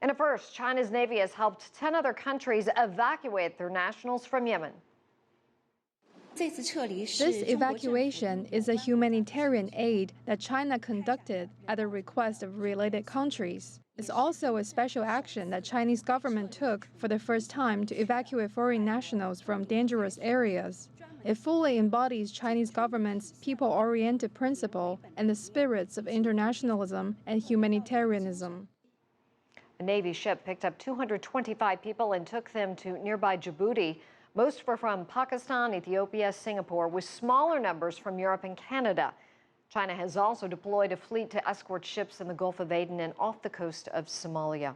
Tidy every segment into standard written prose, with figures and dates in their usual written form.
In a first, China's Navy has helped 10 other countries evacuate their nationals from Yemen. This evacuation is a humanitarian aid that China conducted at the request of related countries. It's also a special action that Chinese government took for the first time to evacuate foreign nationals from dangerous areas. It fully embodies Chinese government's people-oriented principle and the spirits of internationalism and humanitarianism. A Navy ship picked up 225 people and took them to nearby Djibouti. Most were from Pakistan, Ethiopia, Singapore, with smaller numbers from Europe and Canada. China has also deployed a fleet to escort ships in the Gulf of Aden and off the coast of Somalia.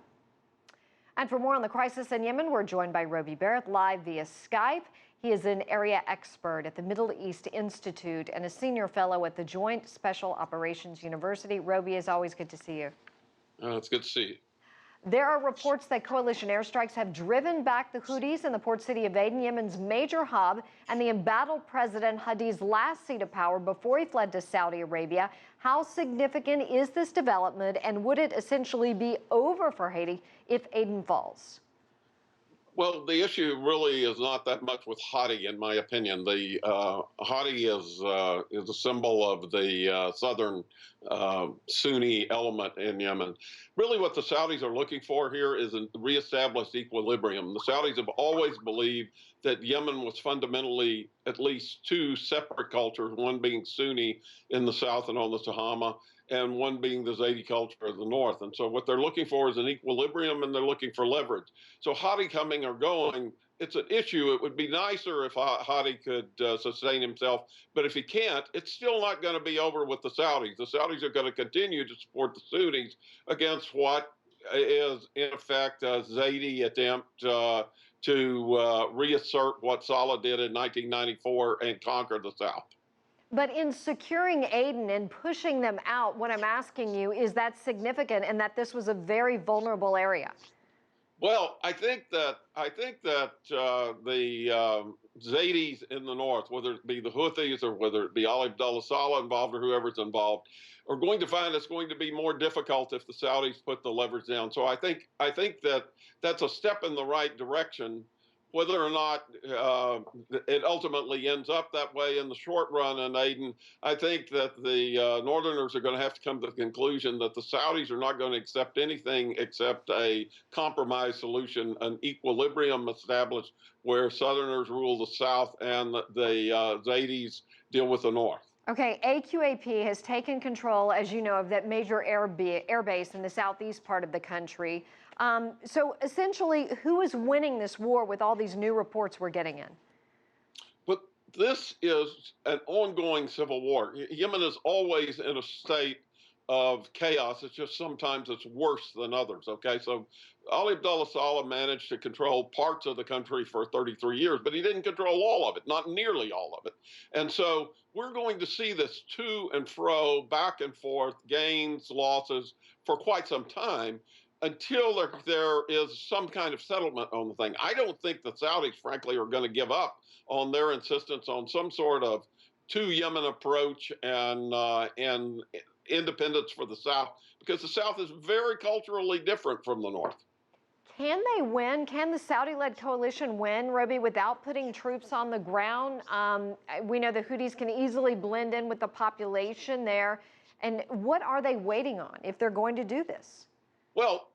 And for more on the crisis in Yemen, we're joined by Roby Barrett live via Skype. He is an area expert at the Middle East Institute and a senior fellow at the Joint Special Operations University. Roby, it's always good to see you. It's good to see you. There are reports that coalition airstrikes have driven back the Houthis in the port city of Aden, Yemen's major hub, and the embattled President Hadi's last seat of power before he fled to Saudi Arabia. How significant is this development, and would it essentially be over for Hadi if Aden falls? Well, the issue really is not that much with Hadi, in my opinion. The Hadi is a symbol of the southern Sunni element in Yemen. Really, what the Saudis are looking for here is a reestablished equilibrium. The Saudis have always believed that Yemen was fundamentally at least two separate cultures, one being Sunni in the south and on the Sahama, and one being the Zaidi culture of the north. And so what they're looking for is an equilibrium, and they're looking for leverage. So Hadi coming or going, it's an issue. It would be nicer if Hadi could sustain himself, but if he can't, it's still not going to be over with the Saudis. The Saudis are going to continue to support the Sunnis against what is, in effect, a Zaidi attempt to reassert what Saleh did in 1994 and conquer the South. But in securing Aden and pushing them out, what I'm asking you, is that significant and that this was a very vulnerable area? Well, I think that the Zaydis in the north, whether it be the Houthis or whether it be Ali Abdullah Saleh involved or whoever's involved, are going to find it's going to be more difficult if the Saudis put the leverage down. So I think that that's a step in the right direction. Whether or not it ultimately ends up that way in the short run in Aden, I think that the Northerners are going to have to come to the conclusion that the Saudis are not going to accept anything except a compromise solution, an equilibrium established where Southerners rule the South and the Zaydis deal with the North. Okay, AQAP has taken control, as you know, of that major air base in the southeast part of the country. So essentially, who is winning this war with all these new reports we're getting in? But this is an ongoing civil war. Yemen is always in a state of chaos. It's just sometimes it's worse than others, okay? So Ali Abdullah Saleh managed to control parts of the country for 33 years, but he didn't control all of it, not nearly all of it. And so we're going to see this to and fro, back and forth, gains, losses for quite some time, until there is some kind of settlement on the thing. I don't think the Saudis, frankly, are going to give up on their insistence on some sort of two-Yemen approach and independence for the South, because the South is very culturally different from the North. Can they win? Can the Saudi-led coalition win, Roby, without putting troops on the ground? We know the Houthis can easily blend in with the population there. And what are they waiting on if they're going to do this? Well,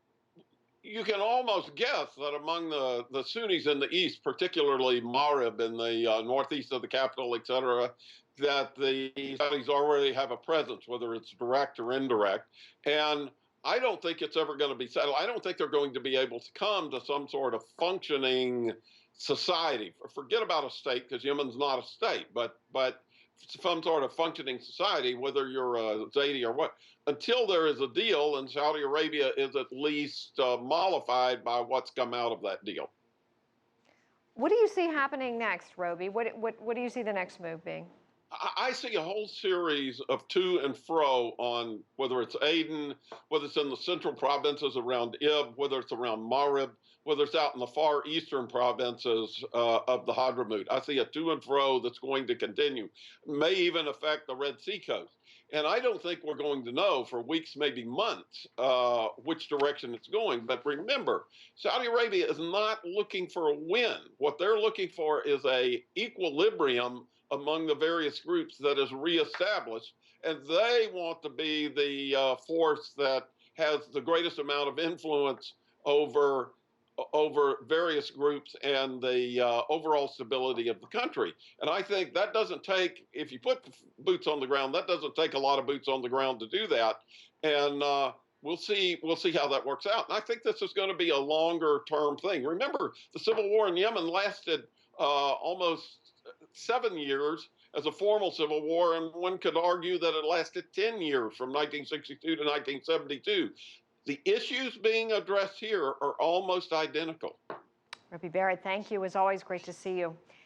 you can almost guess that among the Sunnis in the east, particularly Marib in the northeast of the capital, et cetera, that the Saudis already have a presence, whether it's direct or indirect. And I don't think it's ever going to be settled. I don't think they're going to be able to come to some sort of functioning society. Forget about a state, because Yemen's not a state, but some sort of functioning society, whether you're a Zaidi or what, until there is a deal, and Saudi Arabia is at least mollified by what's come out of that deal. What do you see happening next, Roby? What do you see the next move being? I see a whole series of to and fro on whether it's Aden, whether it's in the central provinces around Ib, whether it's around Marib, whether it's out in the far eastern provinces of the Hadramaut. I see a to and fro that's going to continue. It may even affect the Red Sea coast. And I don't think we're going to know for weeks, maybe months, which direction it's going. But remember, Saudi Arabia is not looking for a win. What they're looking for is a equilibrium among the various groups that is reestablished. And they want to be the force that has the greatest amount of influence over various groups and the overall stability of the country. And I think that doesn't take, if you put boots on the ground, that doesn't take a lot of boots on the ground to do that. And we'll see how that works out. And I think this is going to be a longer term thing. Remember, the civil war in Yemen lasted almost 7 years as a formal civil war, and one could argue that it lasted 10 years from 1962 to 1972. The issues being addressed here are almost identical. Roby Barrett, thank you. As always, great to see you.